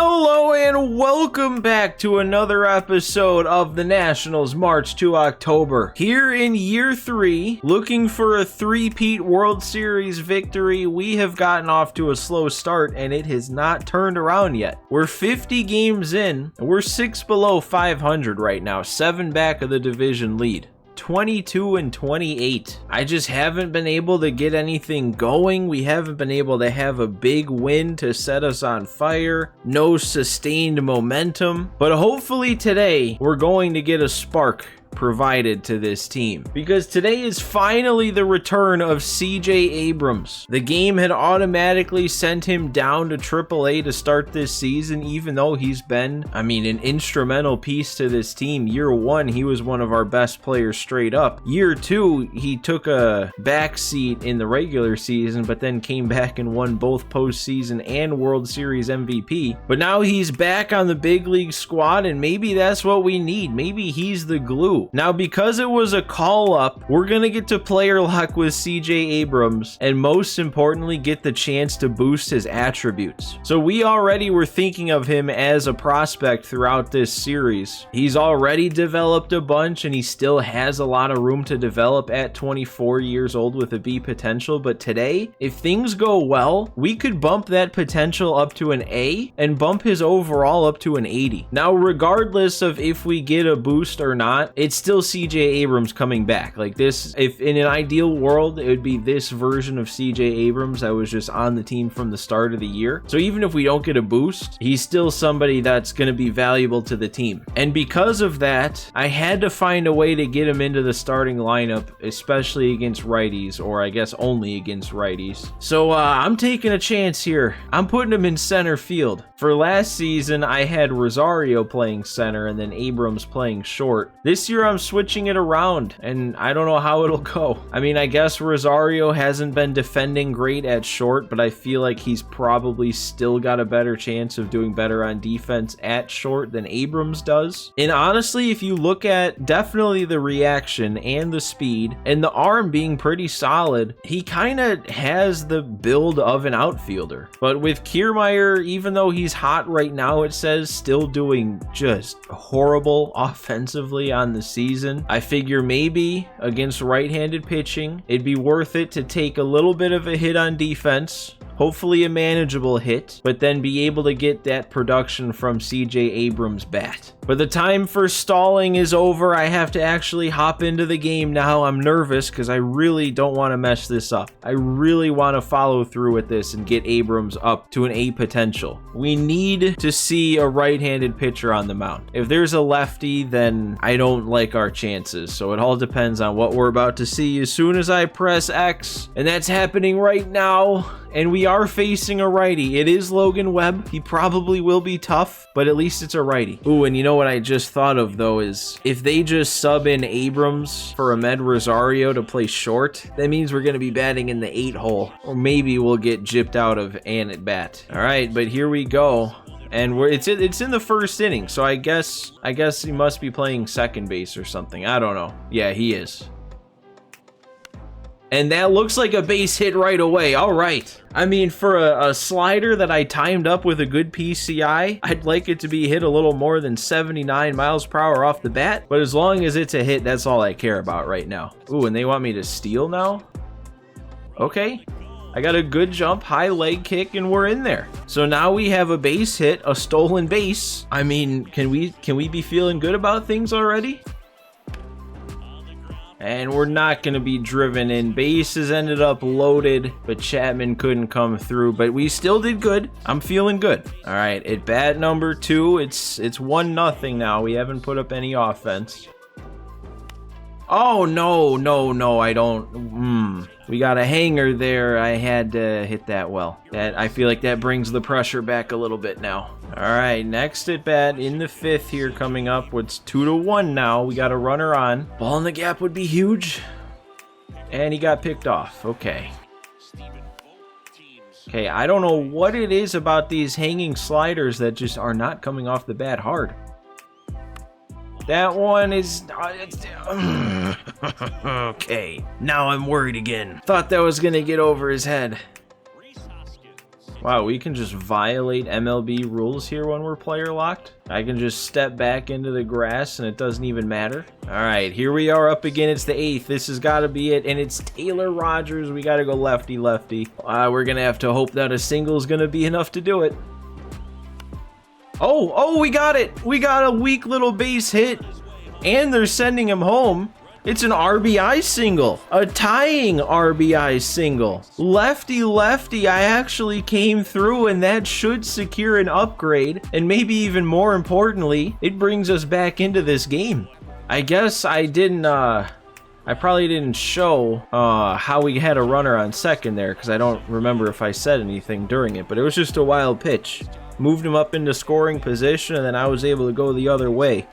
Hello and welcome back to another episode of the Nationals March to October. Here in year 3, looking for a three-peat World Series victory, we have gotten off to a slow start and it has not turned around yet. We're 50 games in and we're 6 below 500 right now, 7 back of the division lead. 22 and 28. I just haven't been able to get anything going. We haven't been able to have a big win to set us on fire. No sustained momentum. But hopefully today we're going to get a spark provided to this team, because today is finally the return of CJ Abrams. The game had automatically sent him down to AAA to start this season, even though he's been, an instrumental piece to this team. Year 1, he was one of our best players straight up. Year 2, he took a backseat in the regular season, but then came back and won both postseason and World Series MVP. But now he's back on the big league squad, and maybe that's what we need. Maybe he's the glue. Now, because it was a call-up, we're going to get to player lock with CJ Abrams, and most importantly, get the chance to boost his attributes. So we already were thinking of him as a prospect throughout this series. He's already developed a bunch, and he still has a lot of room to develop at 24 years old with a B potential, but today, if things go well, we could bump that potential up to an A, and bump his overall up to an 80. Now, regardless of if we get a boost or not, it's still CJ Abrams coming back. Like this, if in an ideal world, it would be this version of CJ Abrams that was just on the team from the start of the year. So even if we don't get a boost, he's still somebody that's going to be valuable to the team. And because of that, I had to find a way to get him into the starting lineup, especially against righties, or I guess only against righties. So I'm taking a chance here. I'm putting him in center field. For last season, I had Rosario playing center and then Abrams playing short. This year, I'm switching it around, and I don't know how it'll go. I guess Rosario hasn't been defending great at short, but I feel like he's probably still got a better chance of doing better on defense at short than Abrams does. And honestly, if you look at definitely the reaction and the speed and the arm being pretty solid, he kind of has the build of an outfielder. But with Kiermaier, even though he's hot right now, it says, still doing just horrible offensively on the season, I figure maybe against right-handed pitching, it'd be worth it to take a little bit of a hit on defense, hopefully a manageable hit, but then be able to get that production from CJ Abrams' bat. But the time for stalling is over. I have to actually hop into the game now. I'm nervous because I really don't want to mess this up. I really want to follow through with this and get Abrams up to an A potential. We need to see a right-handed pitcher on the mound. If there's a lefty, then I don't like our chances. So it all depends on what we're about to see as soon as I press X. And that's happening right now. And we are facing a righty. It is Logan Webb. He probably will be tough, but at least it's a righty. Ooh, and you know what I just thought of, though, is if they just sub in Abrams for Ahmed Rosario to play short, that means we're going to be batting in the 8 hole. Or maybe we'll get gypped out of an at bat. All right, but here we go. And it's in the first inning, so I guess he must be playing second base or something. I don't know. Yeah, he is. And that looks like a base hit right away. All right. For a slider that I timed up with a good PCI, I'd like it to be hit a little more than 79 miles per hour off the bat. But as long as it's a hit, that's all I care about right now. Ooh, and they want me to steal now? Okay. I got a good jump, high leg kick, and we're in there. So now we have a base hit, a stolen base. Can we be feeling good about things already? And we're not going to be driven in. Bases ended up loaded, but Chapman couldn't come through. But we still did good. I'm feeling good. All right, at bat number 2, it's 1-0 now. We haven't put up any offense. Oh, no, I don't. We got a hanger there. I had to hit that well. I feel like that brings the pressure back a little bit now. All right, next at bat in the 5th here coming up. It's 2-1 now. We got a runner on. Ball in the gap would be huge. And he got picked off. Okay. Okay, I don't know what it is about these hanging sliders that just are not coming off the bat hard. That one is... okay, now I'm worried again. Thought that was going to get over his head. Wow, we can just violate MLB rules here when we're player locked. I can just step back into the grass and it doesn't even matter. All right, here we are up again. It's the 8th. This has got to be it, and it's Taylor Rogers. We got to go lefty, lefty. We're going to have to hope that a single is going to be enough to do it. Oh, we got it. We got a weak little base hit, and they're sending him home. It's an RBI single, a tying RBI single. Lefty, lefty, I actually came through, and that should secure an upgrade. And maybe even more importantly, it brings us back into this game. I guess I probably didn't show how we had a runner on second there, because I don't remember if I said anything during it, but it was just a wild pitch. Moved him up into scoring position, and then I was able to go the other way.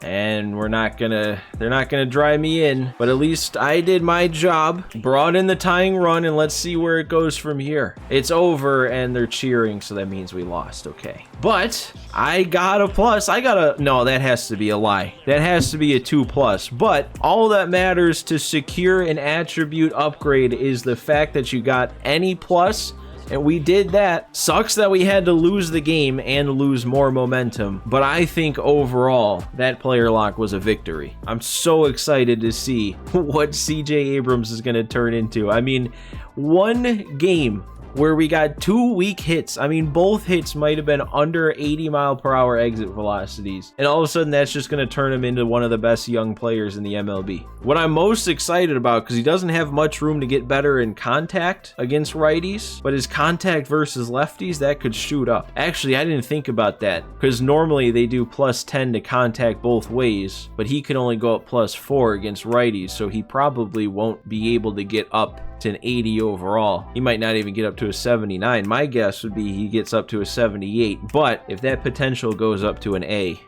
And they're not gonna dry me in, but at least I did my job, brought in the tying run, and let's see where it goes from here. It's over, and they're cheering, so that means we lost. Okay, but I got a plus. No, that has to be a lie. That has to be a 2+. But all that matters to secure an attribute upgrade is the fact that you got any plus. And we did that. Sucks that we had to lose the game and lose more momentum, but I think overall that player lock was a victory. I'm so excited to see what CJ Abrams is going to turn into. I mean, one game where we got 2 weak hits. I mean, both hits might have been under 80-mile-per-hour exit velocities. And all of a sudden, that's just going to turn him into one of the best young players in the MLB. What I'm most excited about, because he doesn't have much room to get better in contact against righties, but his contact versus lefties, that could shoot up. Actually, I didn't think about that, because normally they do +10 to contact both ways, but he can only go up +4 against righties, so he probably won't be able to get up to an 80 overall. He might not even get up to a 79. My guess would be he gets up to a 78, but if that potential goes up to an A,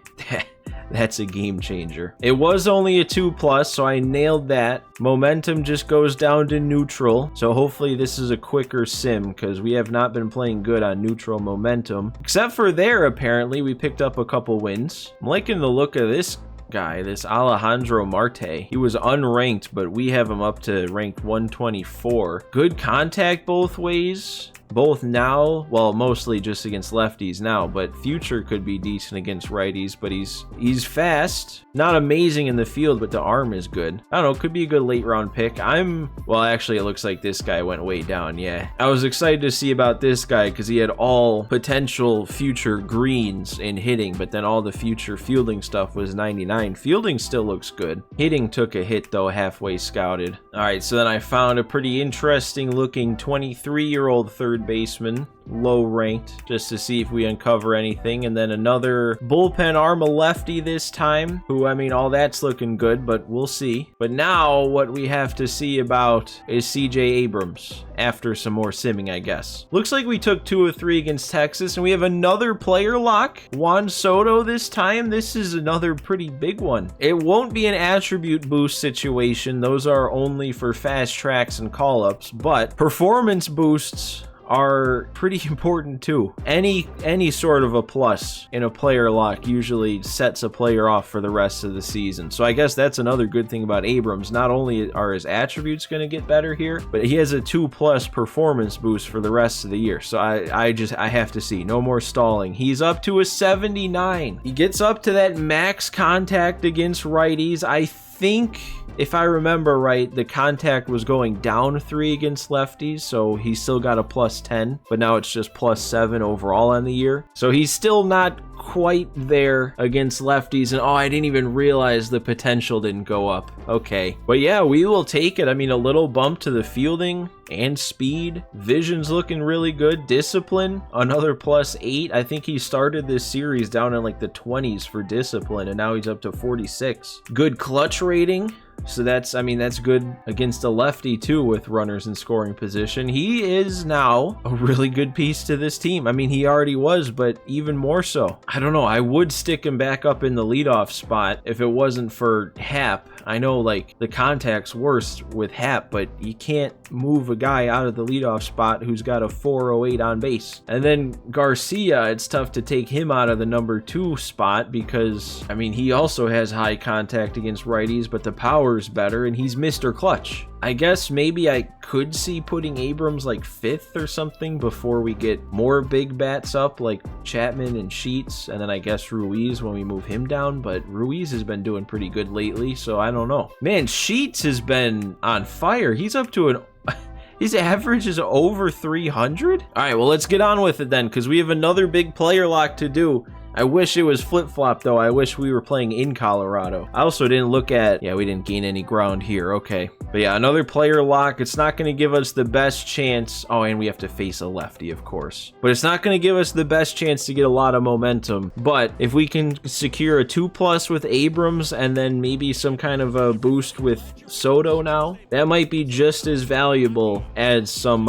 that's a game changer. It was only a 2+, so I nailed that. Momentum just goes down to neutral, so hopefully this is a quicker sim, because we have not been playing good on neutral momentum. Except for there, apparently, we picked up a couple wins. I'm liking the look of this guy, this Alejandro Marte. He was unranked, but we have him up to ranked 124. Good contact both ways. Both now, well, mostly just against lefties now, but future could be decent against righties, but he's fast. Not amazing in the field, but the arm is good. I don't know, could be a good late round pick. Well, actually, it looks like this guy went way down, yeah. I was excited to see about this guy because he had all potential future greens in hitting, but then all the future fielding stuff was 99. Fielding still looks good. Hitting took a hit, though, halfway scouted. All right, so then I found a pretty interesting looking 23-year-old third baseman, low ranked, just to see if we uncover anything. And then another bullpen arm, a lefty this time, who, I mean, all that's looking good, but we'll see. But now what we have to see about is CJ Abrams after some more simming, I guess. Looks like we took 2 of 3 against Texas, and we have another player lock, Juan Soto this time. This is another pretty big one. It won't be an attribute boost situation. Those are only for fast tracks and call-ups, but performance boosts are pretty important too. Any sort of a plus in a player lock usually sets a player off for the rest of the season. So I guess that's another good thing about Abrams. Not only are his attributes going to get better here, but he has a 2+ performance boost for the rest of the year. So I have to see. No more stalling. He's up to a 79. He gets up to that max contact against righties. I think, if I remember right, the contact was going down 3 against lefties, so he still got a +10, but now it's just +7 overall on the year. So he's still not quite there against lefties, and oh, I didn't even realize the potential didn't go up. Okay, but yeah, we will take it. I mean, a little bump to the fielding and speed. Vision's looking really good. Discipline, another +8. I think he started this series down in like the 20s for discipline, and now he's up to 46. Good clutch rating. So that's good against a lefty too with runners in scoring position. He is now a really good piece to this team. I mean, he already was, but even more so. I don't know. I would stick him back up in the leadoff spot if it wasn't for Hap. I know, like, the contact's worst with Hap, but you can't move a guy out of the leadoff spot who's got a 408 on base. And then Garcia, it's tough to take him out of the number 2 spot because, I mean, he also has high contact against righties, but the power power's better, and he's Mr. Clutch. I guess maybe I could see putting Abrams like 5th or something before we get more big bats up like Chapman and Sheets, and then I guess Ruiz when we move him down, but Ruiz has been doing pretty good lately, so I don't know. Man, Sheets has been on fire. He's up to his average is over 300? All right, well, let's get on with it then, because we have another big player lock to do. I wish it was flip-flop, though. I wish we were playing in Colorado. I also didn't look at... Yeah, we didn't gain any ground here. Okay. But yeah, another player lock. It's not going to give us the best chance. Oh, and we have to face a lefty, of course. But it's not going to give us the best chance to get a lot of momentum. But if we can secure a 2+ with Abrams and then maybe some kind of a boost with Soto now, that might be just as valuable as some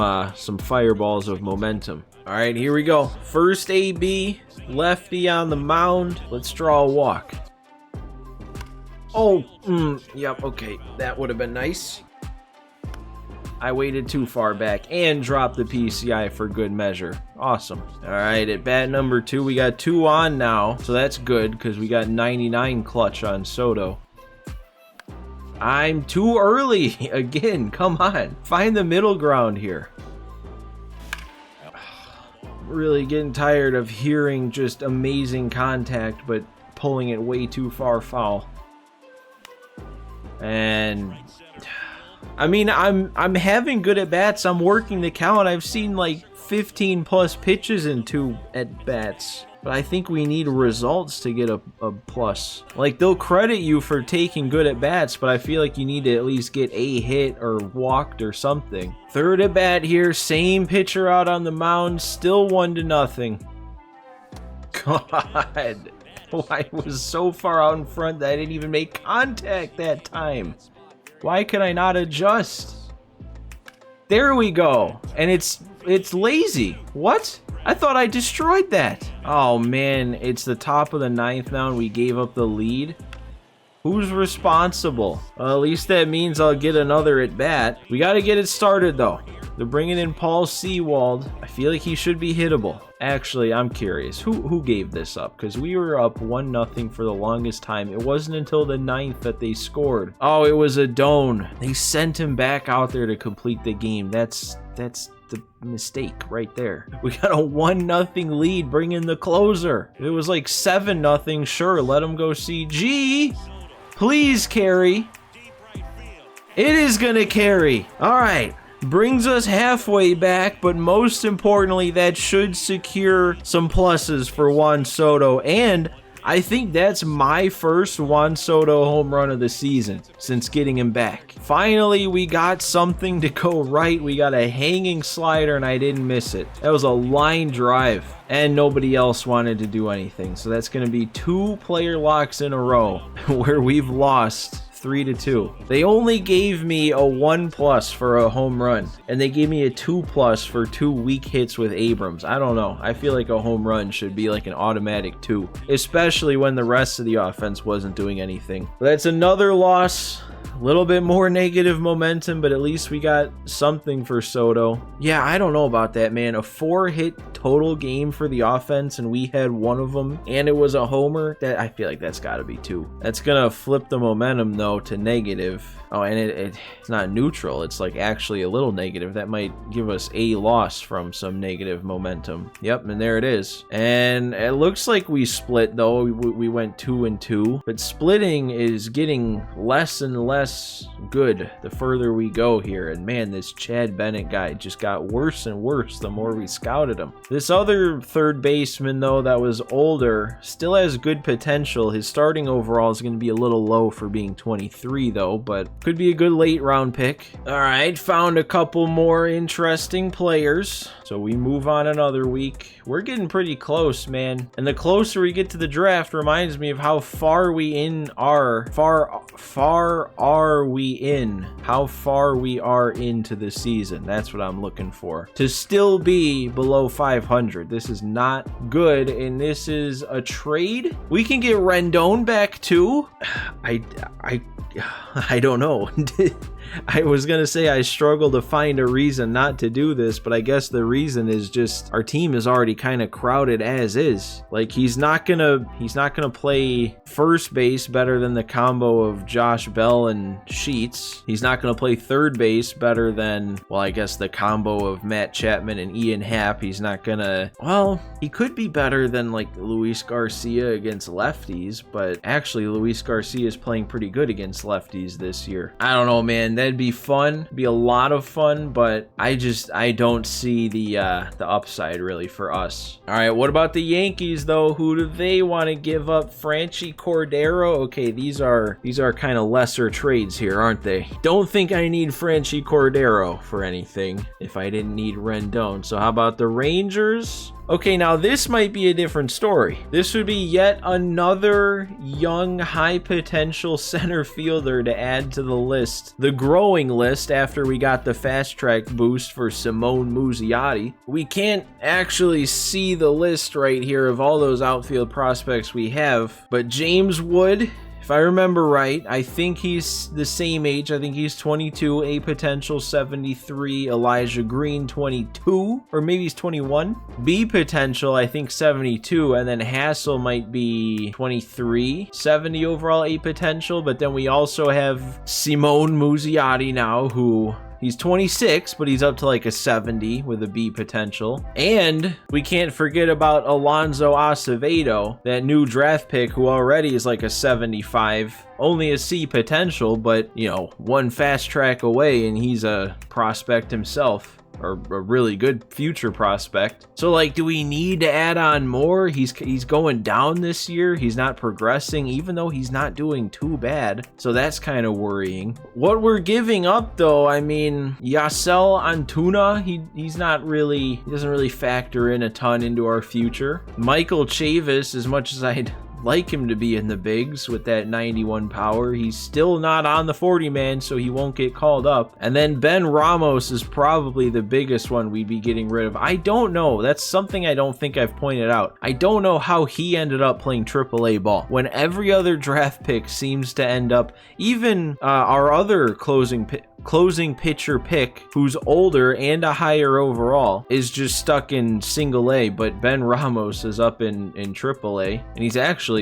fireballs of momentum. All right, here we go. First AB, lefty on the mound. Let's draw a walk. Oh, yep, okay. That would have been nice. I waited too far back and dropped the PCI for good measure. Awesome. All right, at bat number 2, we got 2 on now, so that's good because we got 99 clutch on Soto. I'm too early again. Come on, find the middle ground here. Really getting tired of hearing just amazing contact, but pulling it way too far foul. And I mean, I'm having good at bats. I'm working the count. I've seen like 15+ pitches in 2 at bats. But I think we need results to get a plus. Like, they'll credit you for taking good at bats, but I feel like you need to at least get a hit or walked or something. Third at bat here, same pitcher out on the mound, still 1-0. God, I was so far out in front that I didn't even make contact that time. Why could I not adjust? There we go. And it's lazy. What? I thought I destroyed that. Oh man, it's the top of the 9th now and we gave up the lead. Who's responsible? Well, at least that means I'll get another at bat. We got to get it started though. They're bringing in Paul Sewald. I feel like he should be hittable. Actually, I'm curious. Who gave this up? Because we were up 1-0 for the longest time. It wasn't until the 9th that they scored. Oh, it was Adone. They sent him back out there to complete the game. That's the mistake right there. We got a 1-0 lead. Bring in the closer. If it was like 7-0, sure, let him go CG. Please carry. It is gonna carry. All right. Brings us halfway back, but most importantly, that should secure some pluses for Juan Soto, and I think that's my first Juan Soto home run of the season since getting him back. Finally, we got something to go right. We got a hanging slider, and I didn't miss it. That was a line drive, and nobody else wanted to do anything, so that's going to be 2 player locks in a row where we've lost 3-2. They only gave me a 1+ for a home run, and they gave me a 2+ for 2 weak hits with Abrams. I don't know. I feel like a home run should be like an automatic 2, especially when the rest of the offense wasn't doing anything. That's another loss. A little bit more negative momentum, but at least we got something for Soto. Yeah, I don't know about that, man. A 4-hit total game for the offense, and we had 1 of them, and it was a homer. That I feel like that's got to be 2. That's gonna flip the momentum though to negative. Oh, and it's not neutral. It's like actually a little negative. That might give us a loss from some negative momentum. Yep, and there it is. And it looks like we split though. We went 2-2, but splitting is getting less and less good the further we go here. And man, this Chad Bennett guy just got worse and worse the more we scouted him. This other third baseman though that was older still has good potential. His starting overall is going to be a little low for being 23 though, but could be a good late round pick. All right, found a couple more interesting players. So we move on another week. We're getting pretty close, man. And the closer we get to the draft reminds me of how far we are into the season. That's what I'm looking for. To still be below 500. This is not good, and this is a trade. We can get Rendon back too. I don't know. I was gonna say I struggle to find a reason not to do this, but I guess the reason is just our team is already kind of crowded as is. Like he's not gonna play first base better than the combo of Josh Bell and than Sheets. He's not going to play third base better than, well, I guess the combo of Matt Chapman and Ian Happ. He's not going to, well, he could be better than like Luis Garcia against lefties, but actually Luis Garcia is playing pretty good against lefties this year. I don't know, man. That'd be fun. It'd be a lot of fun, but I don't see the upside really for us. All right, what about the Yankees though? Who do they want to give up? Franchy Cordero. Okay, these are kind of lesser trades here, aren't they? Don't think I need Franchy Cordero for anything if I didn't need Rendon. So how about the Rangers? Okay, now this might be a different story. This would be yet another young, high-potential center fielder to add to the list. The growing list after we got the fast-track boost for Simone Muzziotti. We can't actually see the list right here of all those outfield prospects we have, but James Wood, if I remember right, I think he's the same age. I think he's 22, a potential 73. Elijah Green, 22, or maybe he's 21. B potential, I think 72, and then Hassel might be 23. 70 overall, a potential, but then we also have Simone Muzziotti now, who... he's 26, but he's up to like a 70 with a B potential. And we can't forget about Alonso Acevedo, that new draft pick who already is like a 75. Only a C potential, but, you know, one fast track away and he's a prospect himself. Or a really good future prospect. So like, do we need to add on more? He's going down this year. He's not progressing, even though he's not doing too bad. So that's kind of worrying. What we're giving up though, I mean, Yasel Antuna, he's not really, he doesn't really factor in a ton into our future. Michael Chavis, as much as I'd like him to be in the bigs with that 91 power, he's still not on the 40 man, so he won't get called up. And then Ben Ramos is probably the biggest one we'd be getting rid of. I don't know. That's something I don't think I've pointed out. I don't know how he ended up playing AAA ball when every other draft pick seems to end up, even our other closing pitcher pick, who's older and a higher overall, is just stuck in single A, but Ben Ramos is up in AAA, and he's actually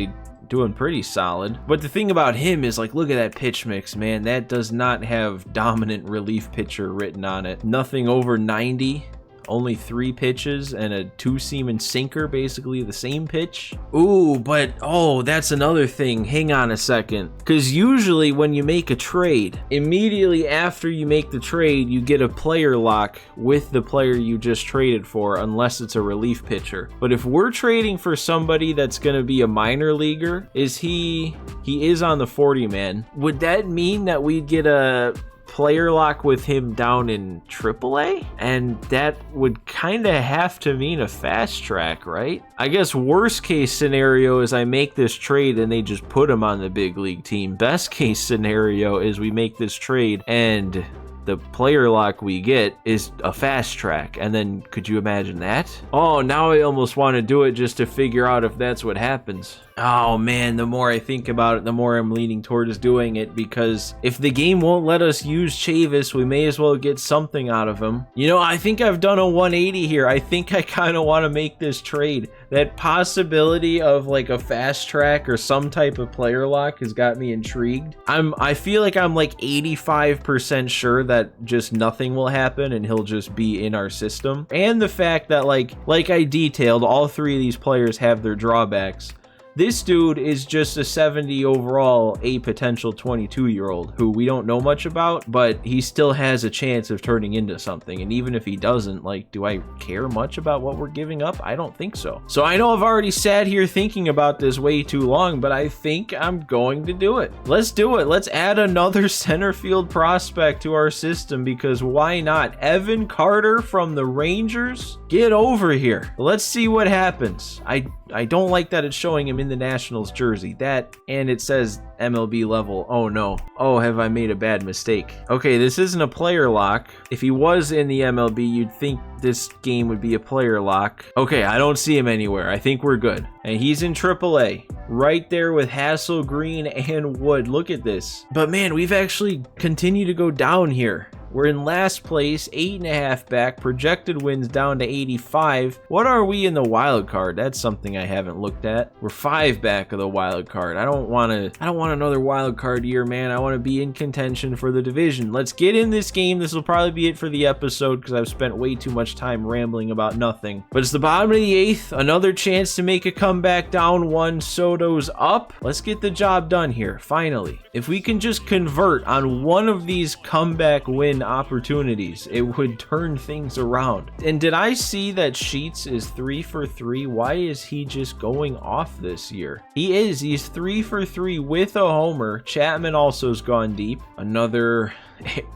doing pretty solid. But the thing about him is, like, look at that pitch mix, man. That does not have dominant relief pitcher written on it. Nothing over 90. Only 3 pitches and a 2-seam and sinker, basically the same pitch. Ooh, but oh, that's another thing. Hang on a second. Because usually when you make a trade, immediately after you make the trade, you get a player lock with the player you just traded for, unless it's a relief pitcher. But if we're trading for somebody that's going to be a minor leaguer, he is on the 40 man. Would that mean that we'd get a player lock with him down in AAA? And that would kind of have to mean a fast track, right? I guess worst case scenario is I make this trade and they just put him on the big league team. Best case scenario is we make this trade and the player lock we get is a fast track. And then could you imagine that? Oh, now I almost want to do it just to figure out if that's what happens. Oh man, the more I think about it, the more I'm leaning towards doing it, because if the game won't let us use Chavis, we may as well get something out of him. You know, I think I've done a 180 here. I think I kind of want to make this trade. That possibility of like a fast track or some type of player lock has got me intrigued. I feel like I'm like 85% sure that just nothing will happen and he'll just be in our system. And the fact that like I detailed, all 3 of these players have their drawbacks. This dude is just a 70 overall, a potential 22-year-old who we don't know much about, but he still has a chance of turning into something. And even if he doesn't, like, do I care much about what we're giving up? I don't think so. So I know I've already sat here thinking about this way too long, but I think I'm going to do it. Let's do it. Let's add another center field prospect to our system, because why not? Evan Carter from the Rangers? Get over here. Let's see what happens. I don't like that it's showing him in the Nationals jersey. That, and it says MLB level. Oh no. Oh, have I made a bad mistake? Okay, this isn't a player lock. If he was in the MLB, you'd think this game would be a player lock. Okay, I don't see him anywhere. I think we're good. And he's in AAA. Right there with Hassel, Green, and Wood. Look at this. But man, we've actually continued to go down here. We're in last place, 8.5 back, projected wins down to 85. What are we in the wild card? That's something I haven't looked at. We're 5 back of the wild card. I don't want another wild card year, man. I want to be in contention for the division. Let's get in this game. This will probably be it for the episode because I've spent way too much time rambling about nothing. But it's the bottom of the 8th. Another chance to make a comeback, down 1. Soto's up. Let's get the job done here, finally. If we can just convert on one of these comeback win opportunities, it would turn things around. And did I see that Sheets is 3 for 3? Why is he just going off this year? He is. He's 3 for 3 with a homer. Chapman also's gone deep. Another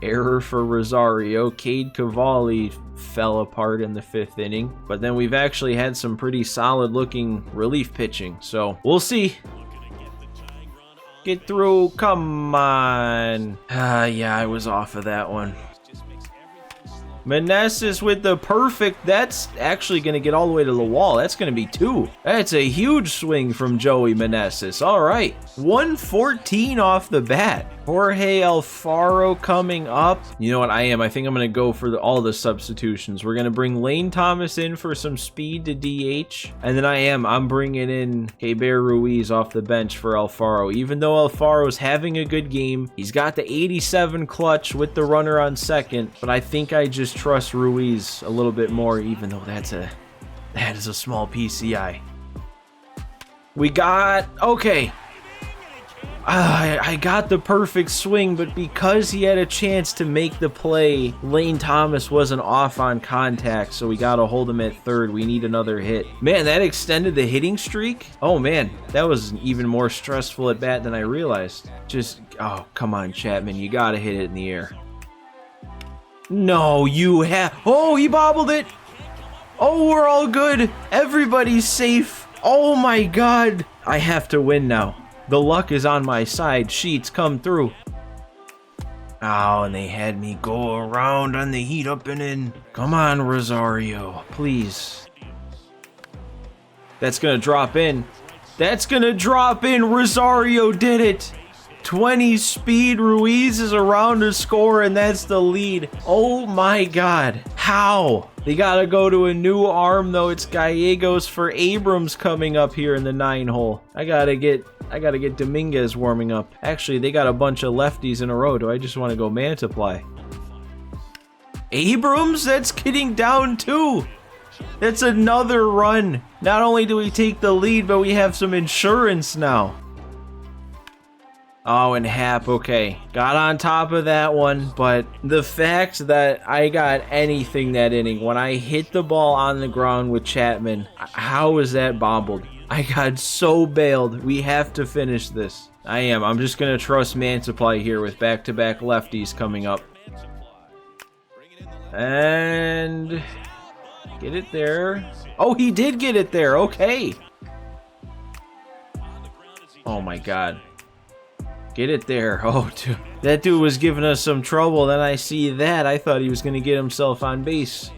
error for Rosario. Cade Cavalli fell apart in the 5th inning, but then we've actually had some pretty solid looking relief pitching, so we'll see. Get through, come on. Yeah, I was off of that one. Meneses with the perfect, that's actually going to get all the way to the wall. That's going to be 2. That's a huge swing from Joey Meneses. All right, 114 off the bat. Jorge Alfaro coming up. You know what I think I'm going to go for all the substitutions. We're going to bring Lane Thomas in for some speed to DH. And then I'm bringing in Keber Ruiz off the bench for Alfaro. Even though Alfaro's having a good game, he's got the 87 clutch with the runner on second. But I think I just trust Ruiz a little bit more, even though that is a small PCI. We got, okay. I got the perfect swing, but because he had a chance to make the play, Lane Thomas wasn't off on contact, so we got to hold him at third. We need another hit. Man, that extended the hitting streak? Oh, man, that was an even more stressful at bat than I realized. Oh, come on, Chapman. You got to hit it in the air. No, oh, he bobbled it. Oh, we're all good. Everybody's safe. Oh, my God. I have to win now. The luck is on my side. Sheets come through. Oh, and they had me go around on the heat up and in. Come on, Rosario, please. That's going to drop in. That's going to drop in. Rosario did it. 20 speed. Ruiz is around to score, and that's the lead. Oh, my God. How? They got to go to a new arm, though. It's Gallegos for Abrams coming up here in the 9-hole. I got to get Dominguez warming up. Actually, they got a bunch of lefties in a row. Do I just want to go multiply? Abrams, that's getting down too. That's another run. Not only do we take the lead, but we have some insurance now. Oh, and Happ, okay. Got on top of that one, but the fact that I got anything that inning, when I hit the ball on the ground with Chapman, how was that bobbled? I got so bailed. We have to finish this. I'm just going to trust Mantiply here with back-to-back lefties coming up. And get it there. Oh, he did get it there. Okay. Oh, my God. Get it there. Oh, dude. That dude was giving us some trouble. Then I see that. I thought he was going to get himself on base.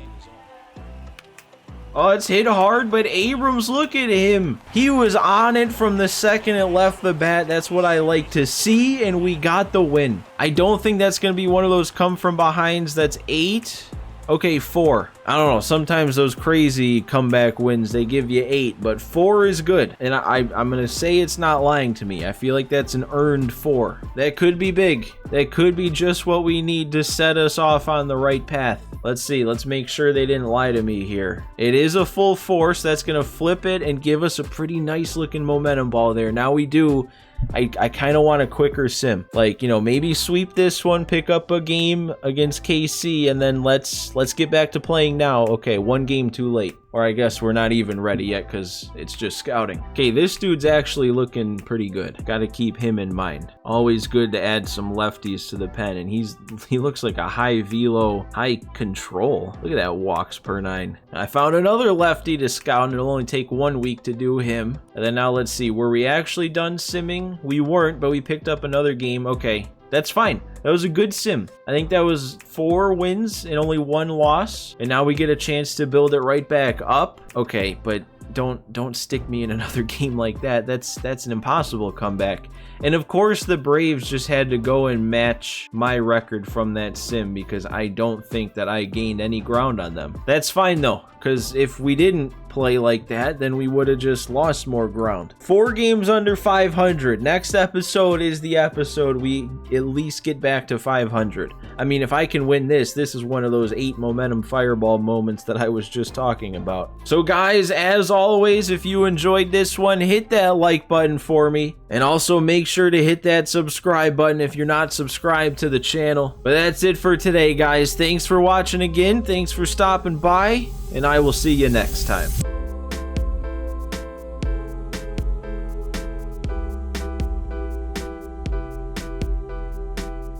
Oh, it's hit hard, but Abrams, look at him. He was on it from the second it left the bat. That's what I like to see, and we got the win. I don't think that's going to be one of those come from behinds. That's 8. Okay, 4. I don't know. Sometimes those crazy comeback wins, they give you 8, but 4 is good. And I'm going to say it's not lying to me. I feel like that's an earned 4. That could be big. That could be just what we need to set us off on the right path. Let's see. Let's make sure they didn't lie to me here. It is a full force. That's going to flip it and give us a pretty nice looking momentum ball there. Now we do. I kind of want a quicker sim. Like, you know, maybe sweep this one, pick up a game against KC, and then let's get back to playing now. Okay, 1 game too late. Or I guess we're not even ready yet because it's just scouting. Okay, this dude's actually looking pretty good. Got to keep him in mind. Always good to add some lefties to the pen, and he looks like a high velo, high control. Look at that walks per 9. I found another lefty to scout, and it'll only take 1 week to do him. And then now let's see, were we actually done simming? We weren't, but we picked up another game. Okay, that's fine. That was a good sim. I think that was 4 wins and only 1 loss. And now we get a chance to build it right back up. Okay, but don't stick me in another game like that. That's an impossible comeback. And of course the Braves just had to go and match my record from that sim because I don't think that I gained any ground on them. That's fine though, because if we didn't play like that, then we would have just lost more ground. 4 games under 500. Next episode is the episode we at least get back to 500. I mean, if I can win this is one of those 8 momentum fireball moments that I was just talking about. So guys, as always, if you enjoyed this one, hit that like button for me. And also make sure to hit that subscribe button if you're not subscribed to the channel. But that's it for today, guys. Thanks for watching again. Thanks for stopping by. And I will see you next time.